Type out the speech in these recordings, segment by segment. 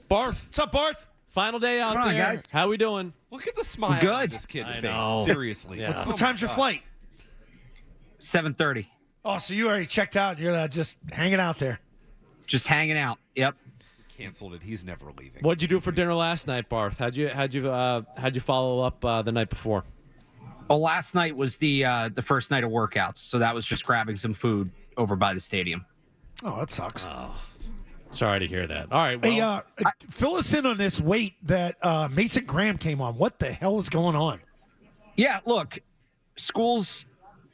Barth. What's up, Barth? Final day out there. Guys? How we doing? Look at the smile Good. on this kid's I face. know. Seriously. Yeah. What time's your flight? 7:30. Oh, so you already checked out. You're just hanging out there. Just hanging out. Yep. Canceled it. He's never leaving. What'd you do for dinner last night, Barth? How'd you follow up the night before? Well, last night was the first night of workouts, so that was just grabbing some food over by the stadium. Oh, that sucks. Sorry to hear that. All right. Well, Hey, fill us in on this weight that Mason Graham came on. What the hell is going on? Yeah, look, schools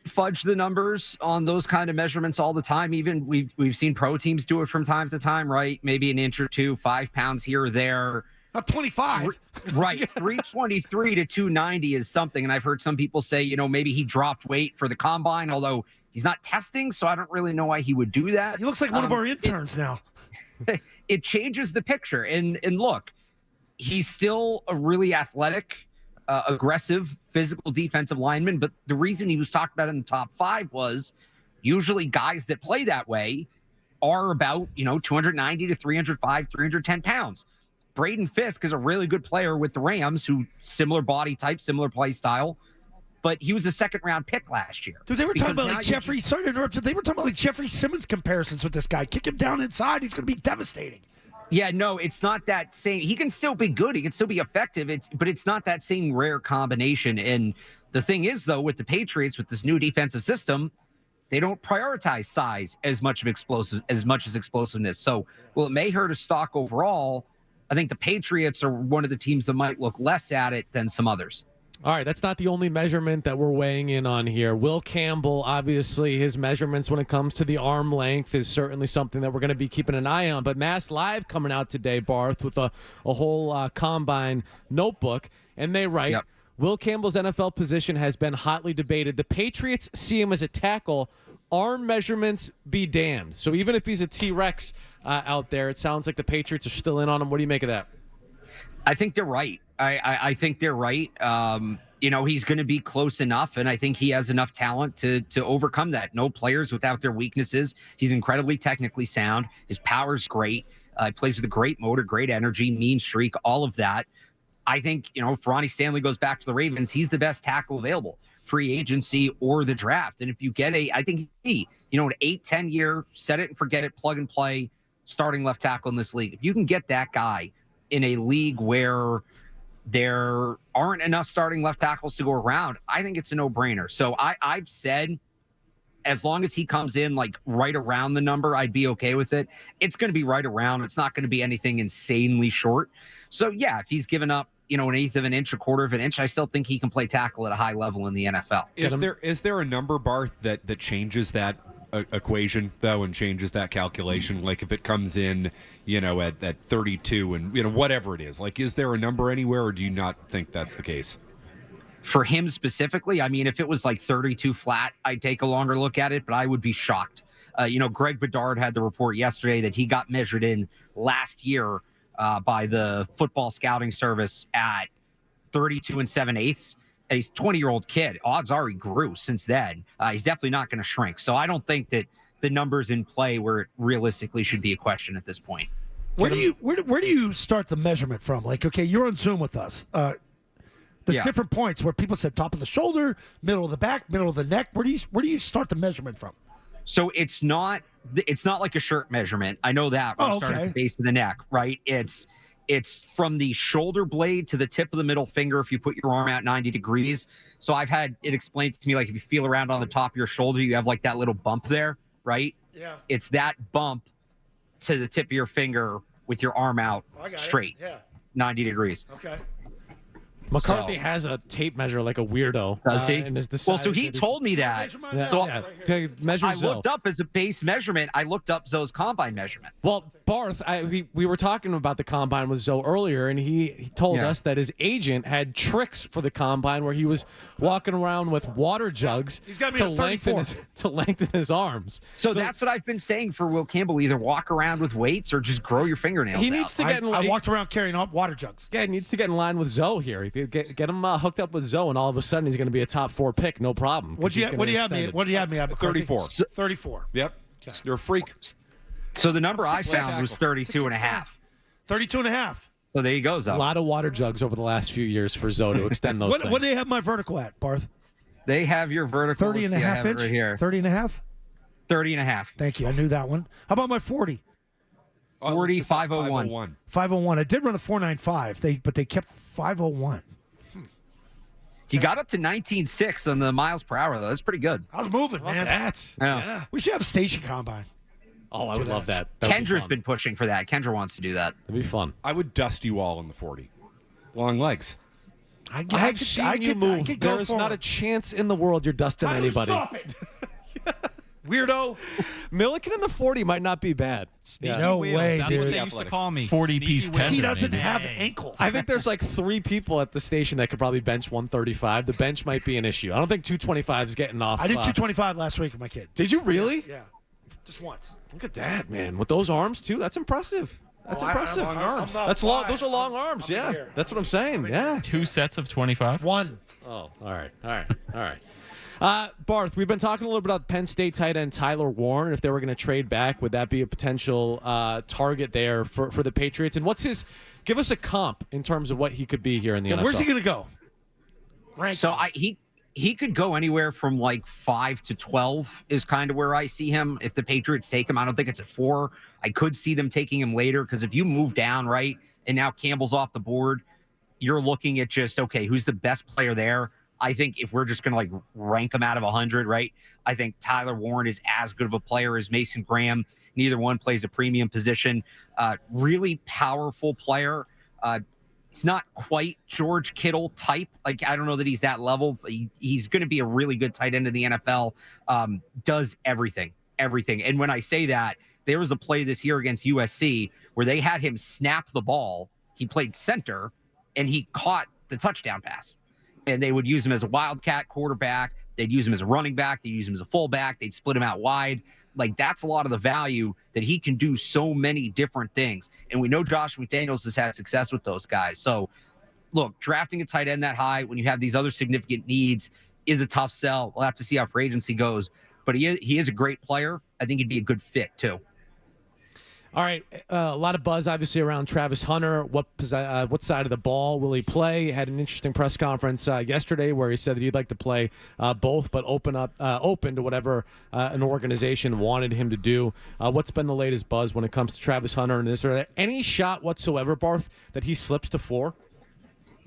fudge the numbers on those kind of measurements all the time. Even we've seen pro teams do it from time to time, right? Maybe an inch or two, 5 pounds here or there. Not 25. Right. 323 to 290 is something. And I've heard some people say, maybe he dropped weight for the combine, although he's not testing, so I don't really know why he would do that. He looks like one of our interns now. It changes the picture. And look, he's still a really athletic, aggressive, physical defensive lineman. But the reason he was talked about in the top 5 was usually guys that play that way are about, 290 to 305, 310 pounds. Braden Fisk is a really good player with the Rams, who similar body type, similar play style, but he was a second-round pick last year. Dude, they were talking about Jeffrey. Sorry to interrupt you. They were talking about Jeffrey Simmons comparisons with this guy. Kick him down inside. He's going to be devastating. Yeah, no, it's not that same. He can still be good. He can still be effective. But it's not that same rare combination. And the thing is, though, with the Patriots, with this new defensive system, they don't prioritize size as much as explosiveness. So, well, it may hurt his stock overall. I think the Patriots are one of the teams that might look less at it than some others. all right, that's not the only measurement that we're weighing in on here. Will Campbell, obviously, his measurements when it comes to the arm length is certainly something that we're going to be keeping an eye on. But Mass Live coming out today, Barth, with a whole combine notebook, and they write, Yep. Will Campbell's NFL position has been hotly debated. The Patriots see him as a tackle. Arm measurements be damned. So even if he's a T-Rex out there, it sounds like the Patriots are still in on him. What do you make of that? I think they're right. I think they're right. He's going to be close enough, and I think he has enough talent to overcome that. No players without their weaknesses. He's incredibly technically sound. His power's great. He plays with a great motor, great energy, mean streak, all of that. I think, if Ronnie Stanley goes back to the Ravens, he's the best tackle available, free agency or the draft. And if you get an 8-10 year, set it and forget it, plug and play, starting left tackle in this league, if you can get that guy in a league where there aren't enough starting left tackles to go around, I think it's a no-brainer. So I've said, as long as he comes in like right around the number, I'd be okay with it. It's going to be right around. It's not going to be anything insanely short. So yeah, if he's given up, an eighth of an inch, a quarter of an inch, I still think he can play tackle at a high level in the NFL. Is there a number, Barth, that changes that equation though, and changes that calculation? Like if it comes in, at 32 and whatever it is, like, is there a number anywhere, or do you not think that's the case? For him specifically, I mean, if it was like 32 flat, I'd take a longer look at it, but I would be shocked. Greg Bedard had the report yesterday that he got measured in last year by the football scouting service at 32 7/8. And he's a 20-year-old kid. Odds are he grew since then. He's definitely not going to shrink. So I don't think that the number's in play where it realistically should be a question at this point. Where do you start the measurement from? Like, okay, you're on Zoom with us. There's different points where people said top of the shoulder, middle of the back, middle of the neck. Where do you start the measurement from? So it's not like a shirt measurement. I know that. We're starting at the base of the neck, right? It's from the shoulder blade to the tip of the middle finger if you put your arm out 90 degrees. So I've had it explained to me, like if you feel around on the top of your shoulder, you have like that little bump there, right? Yeah. It's that bump to the tip of your finger with your arm out straight, 90 degrees. Okay. McCarthy has a tape measure like a weirdo. Does he? Well, so he told me that. I looked up as a base measurement. I looked up Zoe's combine measurement. Well, Barth, we were talking about the combine with Zoe earlier, and he told us that his agent had tricks for the combine where he was walking around with water jugs to lengthen his arms. So that's what I've been saying for Will Campbell. Either walk around with weights or just grow your fingernails. He needs to get in line. I walked around carrying water jugs. Yeah, he needs to get in line with Zoe here. Get him hooked up with Zoe, and all of a sudden he's going to be a top 4 pick, no problem. What do you have me at? 34. 34. Yep. Okay. You're a freak. So the number I found was 32 and a half. 32 and a half. So there you go, A Zo. lot of water jugs over the last few years for Zoe to extend those things. What do they have my vertical at, Barth? They have your vertical. 30 and a Let's see, I half have it inch? right here. 30 and a half? 30 and a half. Thank you. I knew that one. How about my 40? 40, 501. 501. I did run a 495, but they kept 501. He got up to 19.6 on the miles per hour, though. That's pretty good. I was moving, man. Yeah. We should have a station combine. Oh, I would love that. That'd be Kendra's fun. been pushing for that. Kendra wants to do that. That'd be fun. I would dust you all in the 40. Long legs. I've seen you move. There's not a chance in the world you're dusting anybody. Stop it. Weirdo. Milliken in the 40 might not be bad. Sneaky No wheels. way, That's dude. what they used to call me. 40-piece Sneaky wheels. tender. He doesn't Hey. have ankles. I think there's like 3 people at the station that could probably bench 135. The bench might be an issue. I don't think 225 is getting off. I did 225 last week with my kid. Did you really? Yeah. Just once. Look at that, man. With those arms, too. That's impressive. That's impressive. I'm not That's long. wide. Those are long arms. I'm in Yeah. here. That's what I'm saying. Yeah. 2 sets of 25. One. Oh, all right. Barth, we've been talking a little bit about Penn State tight end Tyler Warren. If they were going to trade back, would that be a potential target there for the Patriots? And give us a comp in terms of what he could be here in the NFL. Where's he going to go? So he could go anywhere from like 5 to 12 is kind of where I see him. If the Patriots take him, I don't think it's at 4. I could see them taking him later because if you move down, right, and now Campbell's off the board, you're looking at just, okay, who's the best player there? I think if we're just going to like rank them out of 100, right, I think Tyler Warren is as good of a player as Mason Graham. Neither one plays a premium position. Really powerful player. He's not quite George Kittle type. Like, I don't know that he's that level, but he's going to be a really good tight end in the NFL. Does everything. And when I say that, there was a play this year against USC where they had him snap the ball. He played center, and he caught the touchdown pass. And they would use him as a wildcat quarterback. They'd use him as a running back. They'd use him as a fullback. They'd split him out wide. Like, that's a lot of the value that he can do so many different things. And we know Josh McDaniels has had success with those guys. So, look, drafting a tight end that high when you have these other significant needs is a tough sell. We'll have to see how free agency goes. But he is a great player. I think he'd be a good fit, too. All right, a lot of buzz, obviously, around Travis Hunter. What side of the ball will he play? He had an interesting press conference yesterday where he said that he'd like to play both, but open to whatever an organization wanted him to do. What's been the latest buzz when it comes to Travis Hunter? And is there any shot whatsoever, Barth, that he slips to 4?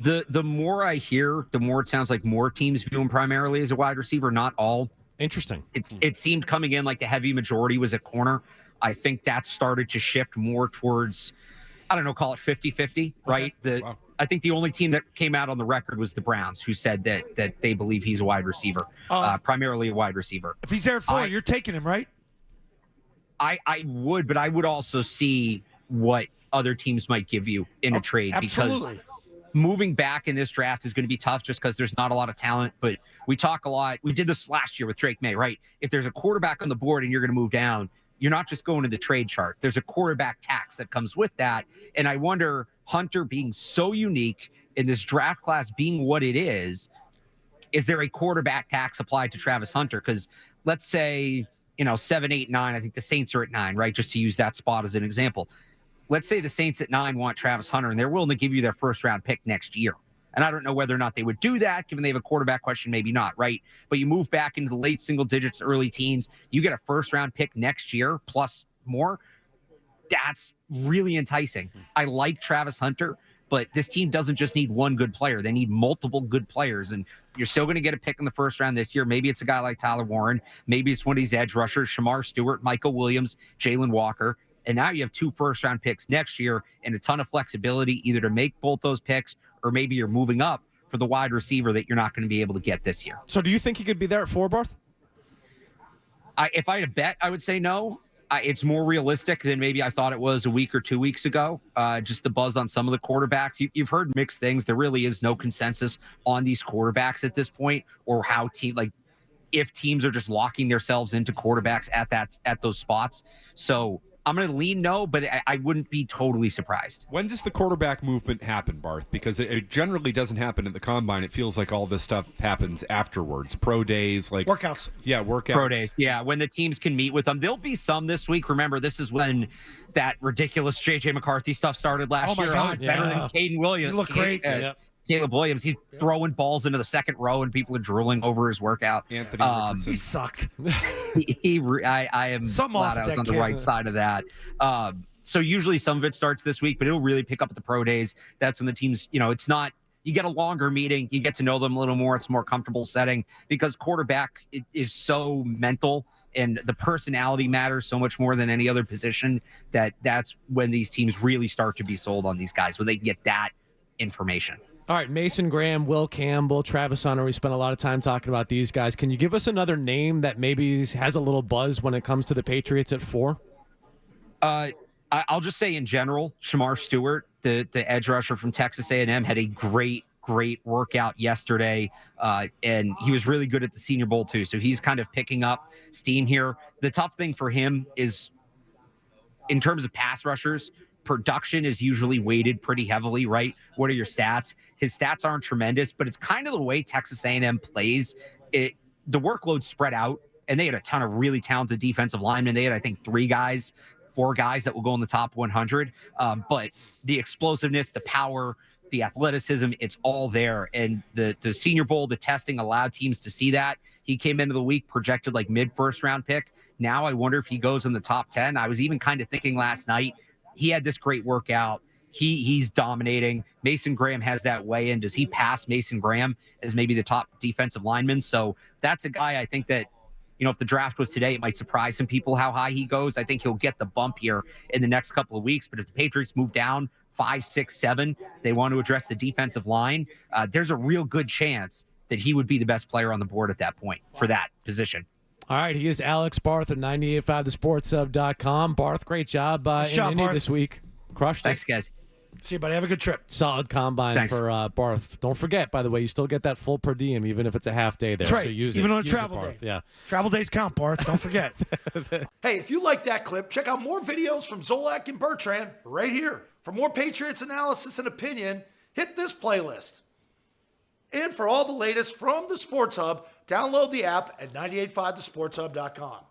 The more I hear, the more it sounds like more teams view him primarily as a wide receiver, not all. Interesting. It seemed coming in like the heavy majority was at corner. I think that started to shift more towards, I don't know, call it 50-50, right? Wow. I think the only team that came out on the record was the Browns, who said that they believe he's a wide receiver, primarily a wide receiver. If he's there at 4, you're taking him, right? I would, but I would also see what other teams might give you in a trade Absolutely. because moving back in this draft is going to be tough just because there's not a lot of talent. But we talk a lot. We did this last year with Drake May, right? If there's a quarterback on the board and you're going to move down, you're not just going to the trade chart. There's a quarterback tax that comes with that. And I wonder, Hunter being so unique in this draft class being what it is there a quarterback tax applied to Travis Hunter? Because let's say, 7, 8, 9, I think the Saints are at 9, right? Just to use that spot as an example. Let's say the Saints at 9 want Travis Hunter and they're willing to give you their first round pick next year. And I don't know whether or not they would do that, given they have a quarterback question, maybe not, right? But you move back into the late single digits, early teens, you get a first-round pick next year, plus more. That's really enticing. I like Travis Hunter, but this team doesn't just need one good player. They need multiple good players, and you're still going to get a pick in the first round this year. Maybe it's a guy like Tyler Warren. Maybe it's one of these edge rushers, Shamar Stewart, Michael Williams, Jalen Walker. And now you have 2 first-round picks next year and a ton of flexibility either to make both those picks or maybe you're moving up for the wide receiver that you're not going to be able to get this year. So do you think he could be there at 4, Barth? If I had a bet, I would say no. It's more realistic than maybe I thought it was a week or 2 weeks ago. Just the buzz on some of the quarterbacks. You've heard mixed things. There really is no consensus on these quarterbacks at this point or how if teams are just locking themselves into quarterbacks at those spots. So I'm going to lean no, but I wouldn't be totally surprised. When does the quarterback movement happen, Barth? Because it generally doesn't happen at the combine. It feels like all this stuff happens afterwards. Pro days, like workouts. Yeah, workouts. Pro days. Yeah, when the teams can meet with them. There'll be some this week. Remember, this is when that ridiculous J.J. McCarthy stuff started last year. God, Better than Caden Williams. He looked great. Caleb Williams, he's throwing balls into the second row and people are drooling over his workout. Anthony Richardson. He sucked. I am glad I was on the right side of that. So usually some of it starts this week, but it'll really pick up at the pro days. That's when the teams, it's not, you get a longer meeting, you get to know them a little more. It's a more comfortable setting because quarterback is so mental and the personality matters so much more than any other position that's when these teams really start to be sold on these guys, when they get that information. All right, Mason Graham, Will Campbell, Travis Hunter. We spent a lot of time talking about these guys. Can you give us another name that maybe has a little buzz when it comes to the Patriots at 4? I'll just say in general, Shamar Stewart, the edge rusher from Texas A&M, had a great workout yesterday, and he was really good at the Senior Bowl too. So he's kind of picking up steam here. The tough thing for him is, in terms of pass rushers, production is usually weighted pretty heavily, right? What are your stats? His stats aren't tremendous, but it's kind of the way Texas A&M plays. The workload's spread out, and they had a ton of really talented defensive linemen. They had, I think, 4 guys that will go in the top 100. But the explosiveness, the power, the athleticism, it's all there. And the Senior Bowl, the testing allowed teams to see that. He came into the week projected like mid-first round pick. Now I wonder if he goes in the top 10. I was even kind of thinking last night, he had this great workout. He's dominating. Mason Graham has that weigh in. Does he pass Mason Graham as maybe the top defensive lineman? So that's a guy I think that, if the draft was today, it might surprise some people how high he goes. I think he'll get the bump here in the next couple of weeks. But if the Patriots move down 5, 6, 7, they want to address the defensive line, there's a real good chance that he would be the best player on the board at that point for that position. All right, he is Alex Barth at 98.5thesportshub.com. Barth, great job in Indy this week. Crushed it. Thanks, guys. See you, buddy. Have a good trip. Solid combine for Barth. Don't forget, by the way, you still get that full per diem, even if it's a half day there. That's right. So use even it. on a Use travel Barth. day. Yeah. Travel days count, Barth. Don't forget. Hey, if you like that clip, check out more videos from Zolak and Bertrand right here. For more Patriots analysis and opinion, hit this playlist. And for all the latest from the Sports Hub, download the app at 985thesportshub.com.